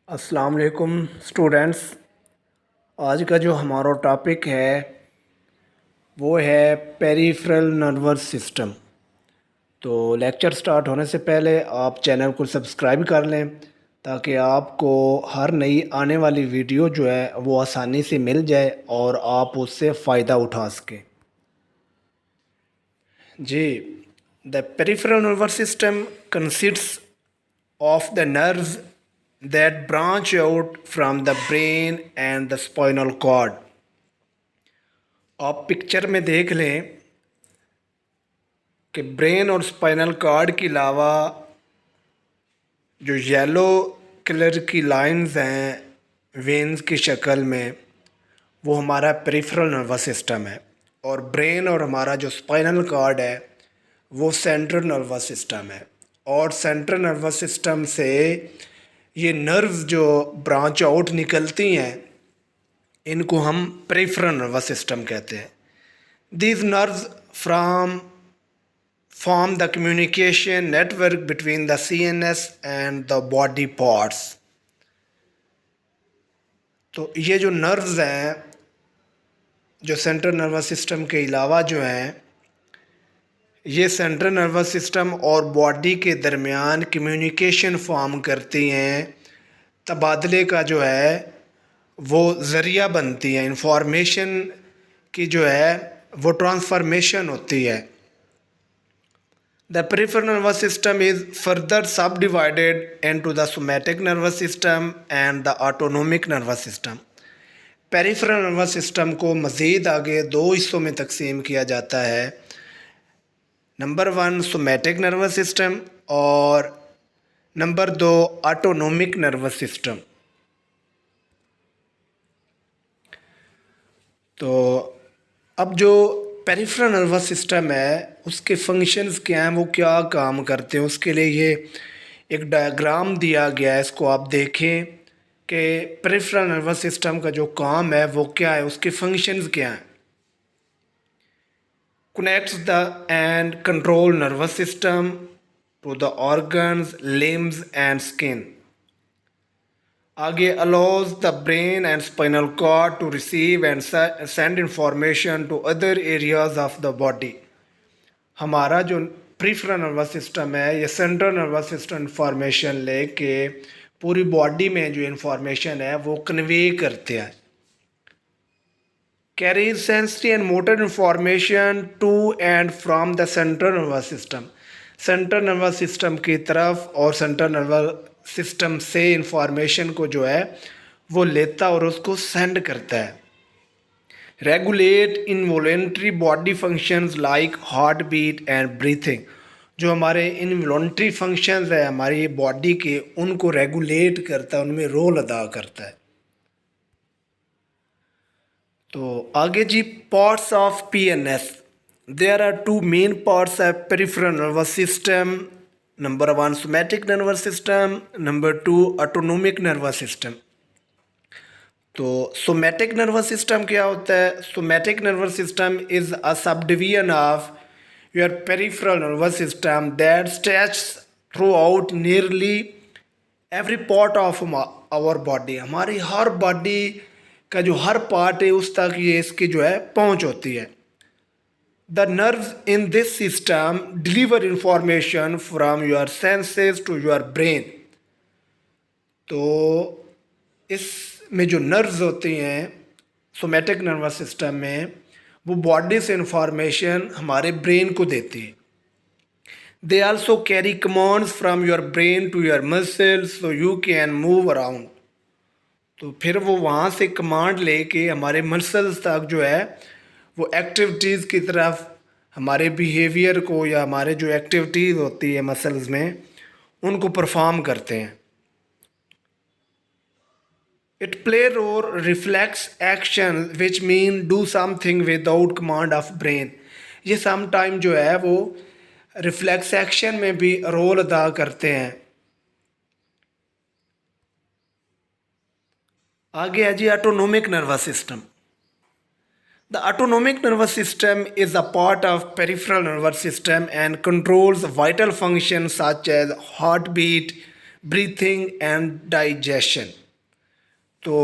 अस्सलाम वालेकुम स्टूडेंट्स। आज का जो हमारा टॉपिक है वो है पेरिफेरल नर्वस सिस्टम। तो लेक्चर स्टार्ट होने से पहले आप चैनल को सब्सक्राइब कर लें ताकि आपको हर नई आने वाली वीडियो जो है वो आसानी से मिल जाए और आप उससे फ़ायदा उठा सकें। जी, the peripheral nervous system consists of the nerves that branch out from the brain and the spinal cord। आप पिक्चर में देख लें कि ब्रेन और स्पाइनल कॉर्ड के अलावा जो येलो कलर की लाइंस हैं वेन्स की शक्ल में, वो हमारा पेरिफेरल नर्वस सिस्टम है। और ब्रेन और हमारा जो स्पाइनल कॉर्ड है वो सेंट्रल नर्वस सिस्टम है। और सेंट्रल नर्वस सिस्टम से ये नर्व्स जो ब्रांच आउट निकलती हैं इनको हम पेरिफेरल नर्वस सिस्टम कहते हैं। These nerves from form the communication network between the CNS and the body parts। तो ये जो नर्व्स हैं जो सेंट्रल नर्वस सिस्टम के अलावा जो हैं, ये सेंट्रल नर्वस सिस्टम और बॉडी के दरमियान कम्युनिकेशन फॉर्म करती हैं। तबादले का जो है वो ज़रिया बनती है, इंफॉर्मेशन की जो है वो ट्रांसफॉर्मेशन होती है। The peripheral nervous system is further subdivided into the somatic nervous system and the autonomic nervous system। Peripheral nervous system को मज़ीद आगे दो हिस्सों में तकसीम किया जाता है। नंबर 1 सोमैटिक नर्वस सिस्टम और नंबर 2 ऑटोनोमिक नर्वस सिस्टम। तो अब जो पेरिफेरल नर्वस सिस्टम है उसके फंक्शंस क्या हैं, वो क्या काम करते हैं, उसके लिए ये एक डायग्राम दिया गया है। इसको आप देखें कि पेरिफेरल नर्वस सिस्टम का जो काम है वो क्या है, उसके फंक्शंस क्या हैं। connects the and control nervous system to the organs, limbs and skin। आगे allows the brain and spinal cord to receive and send information to other areas of the body। हमारा जो प्रीफ्रंटल नर्वस सिस्टम है ये central nervous system information लेके पूरी body में जो information है वो कन्वे करते हैं। Carries sensory and motor information to and from the central nervous system. Central nervous system की तरफ और सेंट्रल नर्वस सिस्टम से इंफॉर्मेशन को जो है वो लेता और उसको सेंड करता है। Regulate involuntary body functions like heart beat and breathing. जो हमारे इनवॉलेंट्री फंक्शंस है हमारी बॉडी के, उनको रेगुलेट करता है, उनमें रोल अदा करता है। तो आगे जी, parts of PNS. There are two main parts of peripheral nervous system. Number 1 somatic nervous system, number 2 autonomic nervous system. तो सोमैटिक नर्वस सिस्टम क्या होता है? Somatic nervous system is a sub division of your peripheral nervous system that stretch throughout nearly every part of our body. हमारी हर body का जो हर part है उस तक ये इसकी जो है पहुंच होती है। The nerves in this system deliver information from your senses to your brain. तो इसमें जो नर्व्स होती हैं सोमैटिक नर्वस सिस्टम में, वो बॉडी से इंफॉर्मेशन हमारे ब्रेन को देती है। They also carry commands from your brain to your muscles so you can move around. तो फिर वो वहाँ से कमांड लेके हमारे मसल्स तक जो है वो एक्टिविटीज़ की तरफ हमारे बिहेवियर को या हमारे जो एक्टिविटीज़ होती है मसल्स में उनको परफॉर्म करते हैं। It play role reflex action which mean do something without command of brain. ये सम टाइम जो है वो रिफ्लेक्स एक्शन में भी रोल अदा करते हैं। आगे है जी autonomic nervous system. The autonomic nervous system is a part of peripheral nervous system and controls vital function such as heart beat, breathing and digestion. तो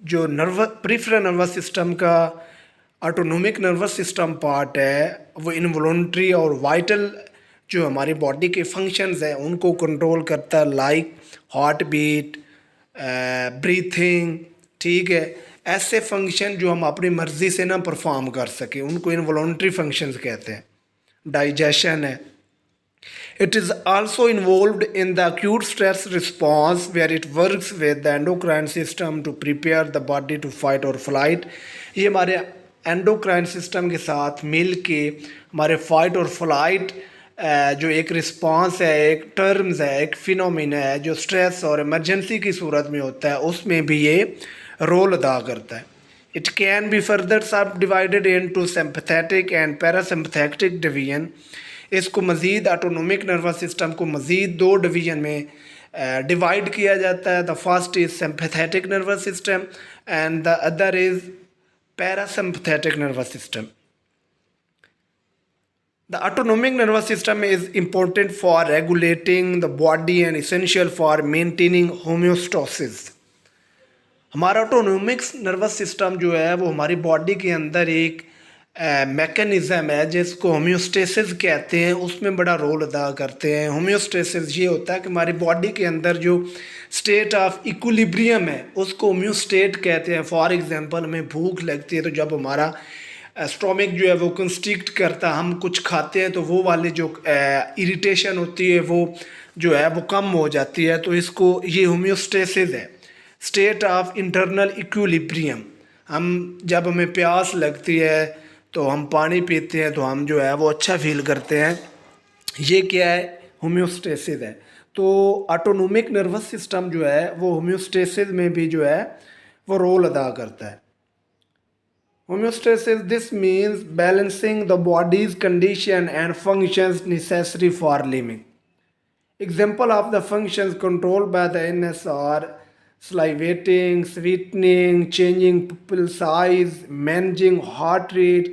जो प्रीफ्रल नर्वस सिस्टम का ऑटोनोमिक नर्वस सिस्टम पार्ट है वो involuntary और vital जो हमारी body के functions हैं उनको कंट्रोल करता है, लाइक हार्ट बीट, ब्रीथिंग। ठीक है, ऐसे फंक्शन जो हम अपनी मर्ज़ी से ना परफॉर्म कर सकें उनको इनवॉलंटरी फंक्शंस कहते हैं। डाइजेशन है, it is also involved in the acute stress response where it works with the endocrine system to prepare the body to fight or flight। ये हमारे एंडोक्राइन सिस्टम के साथ मिल के हमारे फाइट और फ्लाइट जो एक रिस्पांस है, एक टर्म्स है, एक फिनोमिना है जो स्ट्रेस और इमरजेंसी की सूरत में होता है, उसमें भी ये रोल अदा करता है। इट कैन बी फर्दर सब divided into sympathetic and parasympathetic division. इसको मज़ीद ऑटोनोमिक नर्वस सिस्टम को मज़ीद दो डिवीज़न में डिवाइड किया जाता है। The first is sympathetic nervous system and the other is parasympathetic nervous system. The autonomic nervous system is important for regulating the body and essential for maintaining homeostasis। हमारा autonomic nervous system जो है वो हमारी body के अंदर एक mechanism है जिसको होम्योस्टेसिस कहते हैं, उसमें बड़ा रोल अदा करते हैं। होम्योस्टेसिस ये होता है कि हमारी बॉडी के अंदर जो स्टेट ऑफ इक्विलिब्रियम है उसको होम्योस्टेट कहते हैं। फॉर एग्जांपल हमें भूख लगती है तो जब हमारा स्टोमिक जो है वो कंस्ट्रिक्ट करता है, हम कुछ खाते हैं तो वो वाली जो इरिटेशन होती है वो जो है वो कम हो जाती है। तो इसको ये होम्योस्टेसिस है, स्टेट ऑफ इंटरनल इक्विलिब्रियम। हम जब हमें प्यास लगती है तो हम पानी पीते हैं तो हम जो है वो अच्छा फील करते हैं, ये क्या है, होम्योस्टेसिस है। तो ऑटोनोमिक नर्वस सिस्टम जो है वो होम्योस्टेसिस में भी जो है वो रोल अदा करता है। Homeostasis this means balancing the body's condition and functions necessary for living. Example of the functions controlled by the NS are salivating, sweetening, changing pupil size, managing heart rate,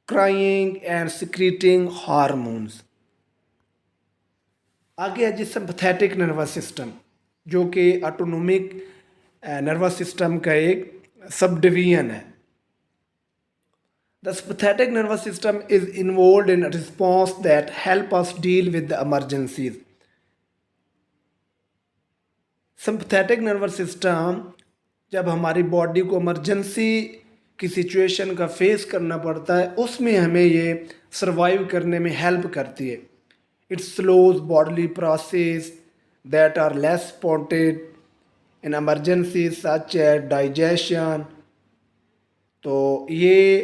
crying and secreting hormones। आगे है जी sympathetic nervous system जो कि autonomic nervous system का एक sub division है। The sympathetic nervous system is involved in a response that help us deal with the emergencies। Sympathetic nervous system जब हमारी body को इमरजेंसी की सिचुएशन का फेस करना पड़ता है उसमें हमें ये सर्वाइव करने में हेल्प करती है। It slows bodily process that are less spotted in emergency such as digestion. तो ये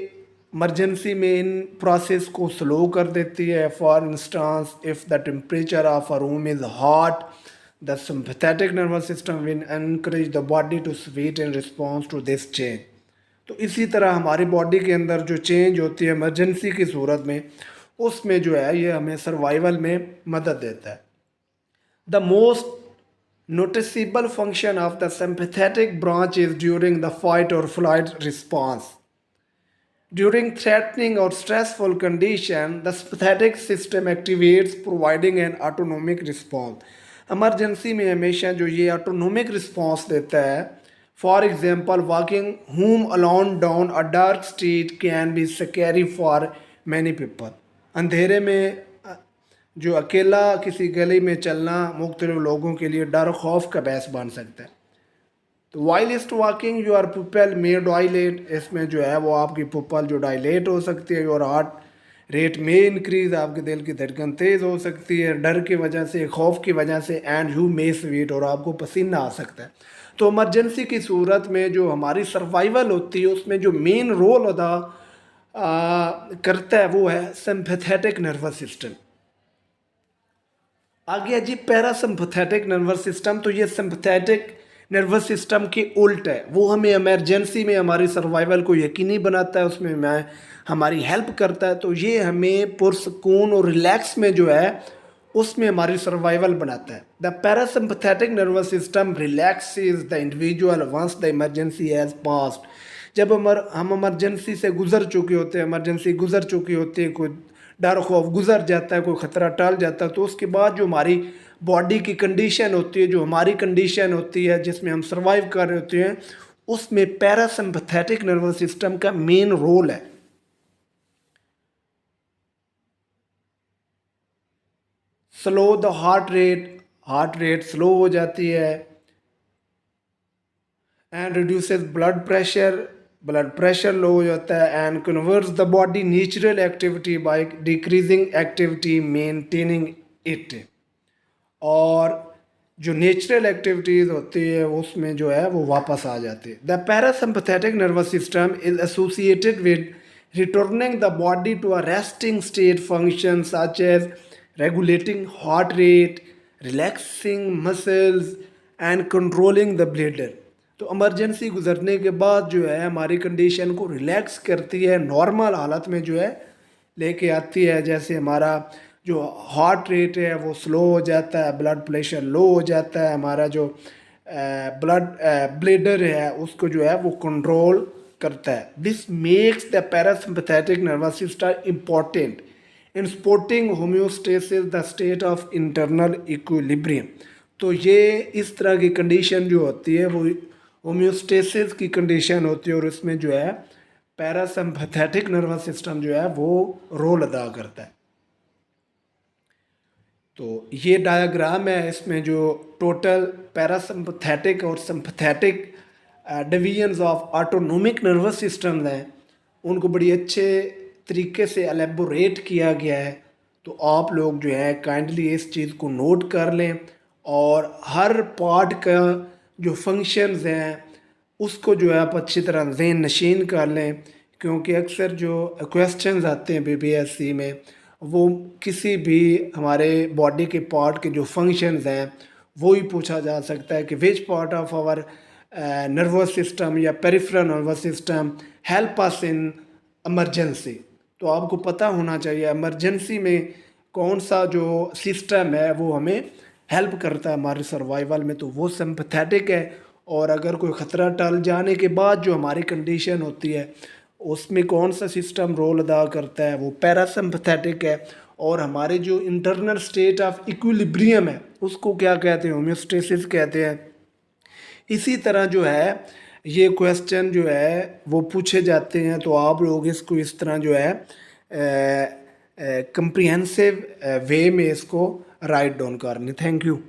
इमरजेंसी में इन प्रोसेस को स्लो कर देती है। For instance if the temperature of a room is hot the sympathetic nervous system will encourage the body to sweat in response to this change। तो इसी तरह हमारी बॉडी के अंदर जो चेंज होती है इमरजेंसी की सूरत में उसमें जो है ये हमें सर्वाइवल में मदद देता है। The most noticeable function of the sympathetic branch is during the fight or flight response. During threatening or stressful condition, the sympathetic system activates, providing an autonomic response। Emergency में हमेशा जो ये ऑटोनोमिक रिस्पॉन्स देता है। For example walking home alone down a dark street can be scary for many people. अंधेरे में जो अकेला किसी गली में चलना मुख्तलिफ लोगों के लिए डर खौफ का बायस बन सकता है। तो whilst walking your pupil may dilate, इसमें जो है वो आपकी पुपल जो डायलेट हो सकती है। योर हार्ट रेट में इंक्रीज, आपके दिल की धड़कन तेज़ हो सकती है डर की वजह से, खौफ की वजह से। एंड यू मे स्वीट, और आपको पसीना आ सकता है। तो इमरजेंसी की सूरत में जो हमारी सर्वाइवल होती है उसमें जो मेन रोल अदा करता है वो है सिंपैथेटिक नर्वस सिस्टम। आगे है जी पैरासिम्पैथेटिक नर्वस सिस्टम। तो ये सिंपैथेटिक नर्वस सिस्टम के उल्ट है, वो हमें इमरजेंसी में हमारी सर्वाइवल को यकीनी बनाता है, उसमें हमारी हेल्प करता है। तो ये हमें पुरसकून और रिलैक्स में जो है उसमें हमारी सर्वाइवल बनाता है। The parasympathetic nervous system relaxes the individual once the emergency has passed. जब हम इमरजेंसी से गुजर चुके होते हैं, इमरजेंसी गुजर चुकी होती है, कोई डर खौफ गुजर जाता है, कोई ख़तरा टल जाता है, तो उसके बाद जो हमारी बॉडी की कंडीशन होती है, जो हमारी कंडीशन होती है जिसमें हम सर्वाइव कर रहे होते हैं, उसमें पैरासिम्पथेटिक नर्वस सिस्टम का मेन रोल है। Slow the heart rate slow हो जाती है, and reduces blood pressure low हो जाता है, and converts the body natural activity by decreasing activity maintaining it. और जो नेचुरल एक्टिविटीज़ होती है उसमें जो है वो वापस आ जाती है। The parasympathetic nervous system is associated with returning the body to a resting state function such as regulating heart rate, relaxing muscles and controlling the bladder। तो इमरजेंसी गुजरने के बाद जो है हमारी कंडीशन को रिलैक्स करती है, नॉर्मल हालत में जो है लेके आती है। जैसे हमारा जो हार्ट रेट है वो स्लो हो जाता है, ब्लड प्रेशर लो हो जाता है, हमारा जो ब्लेडर है उसको जो है वो कंट्रोल करता है। This makes the parasympathetic nervous system important in supporting homeostasis the state of internal equilibrium. तो ये इस तरह की कंडीशन जो होती है वो होम्योस्टेसिस की कंडीशन होती है, और इसमें जो है पैरासिम्पथेटिक नर्वस सिस्टम जो है वो रोल अदा करता है। तो ये डायग्राम है, इसमें जो टोटल पैरासिम्पथेटिक और sympathetic divisions of autonomic nervous system हैं उनको बड़ी अच्छे तरीके से एलेबोरेट किया गया है। तो आप लोग जो है काइंडली इस चीज़ को नोट कर लें, और हर पार्ट का जो फंक्शंस हैं उसको जो है आप अच्छी तरह ज़हन नशीन कर लें, क्योंकि अक्सर जो क्वेश्चंस आते हैं बीपीएससी में वो किसी भी हमारे बॉडी के पार्ट के जो फंक्शंस हैं वो ही पूछा जा सकता है कि which part of our nervous system या peripheral nervous system help us in emergency. तो आपको पता होना चाहिए इमरजेंसी में कौन सा जो सिस्टम है वो हमें हेल्प करता है हमारे सर्वाइवल में, तो वो सिंपैथेटिक है। और अगर कोई ख़तरा टल जाने के बाद जो हमारी कंडीशन होती है उसमें कौन सा सिस्टम रोल अदा करता है, वो पैरासिम्पथेटिक है। और हमारे जो इंटरनल स्टेट ऑफ इक्विलिब्रियम है उसको क्या कहते हैं, होम्योस्टेसिस कहते हैं। इसी तरह जो है ये क्वेश्चन जो है वो पूछे जाते हैं, तो आप लोग इसको इस तरह जो है कंप्रिहेंसिव वे में इसको राइट डाउन करनी। Thank you.